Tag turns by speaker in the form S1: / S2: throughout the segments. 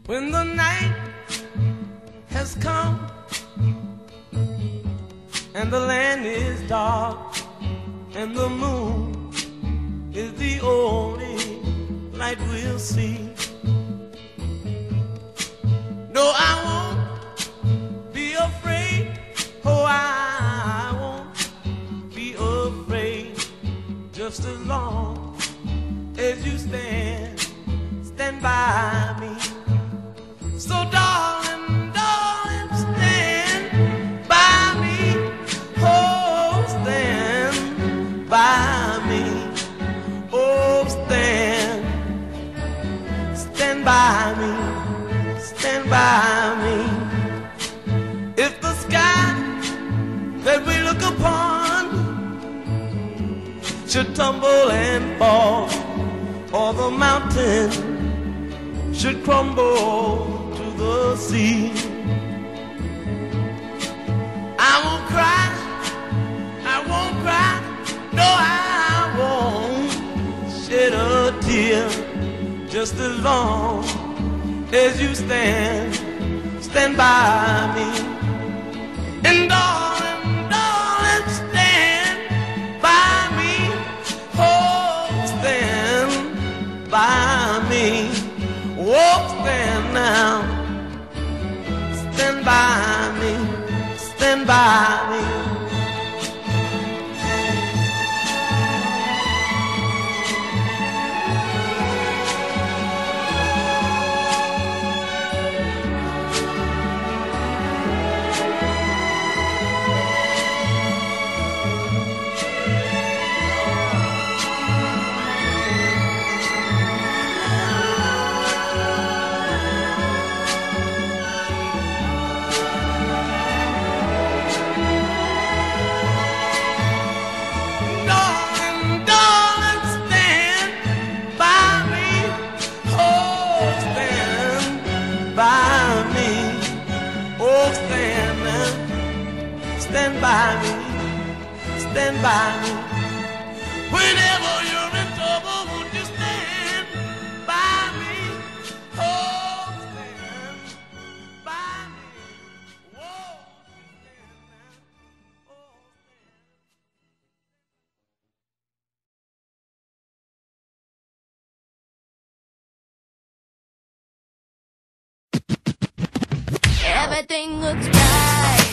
S1: When the night has come and the land is dark and the moon is the only light we'll see. No, I won't be afraid. Oh, I won't be afraid. Just as long as you stand by me. So darling, darling, stand by me. Oh, stand by me. Oh, stand by me. Stand by me. If the sky that we look upon should tumble and fall, or the mountain should crumble to the sea, I won't cry, I won't cry, no, I won't shed a tear. Just as long as you stand by me. And darling, darling, stand by me. Oh, stand by me. Oh, stand now. Stand by me. Stand by me. Stand by me, stand by me. Whenever you're in trouble, won't you stand by me? Oh, stand by me. Whoa, stand now. Oh,
S2: stand. Everything looks right.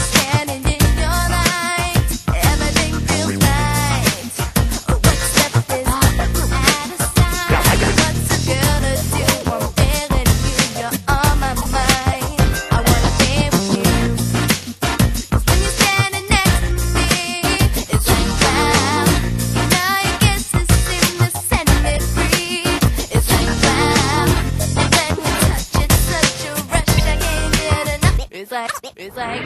S2: Standing in your light, everything feels right. What step is out of sight? What's it gonna do? I'm feeling you, you're on my mind. I wanna be with you. 'Cause when you're standing next to me, it's like wow. Now your kisses seem to set me free. It's like wow. And when we touch, it's such a rush, I can't get enough. It's like it's like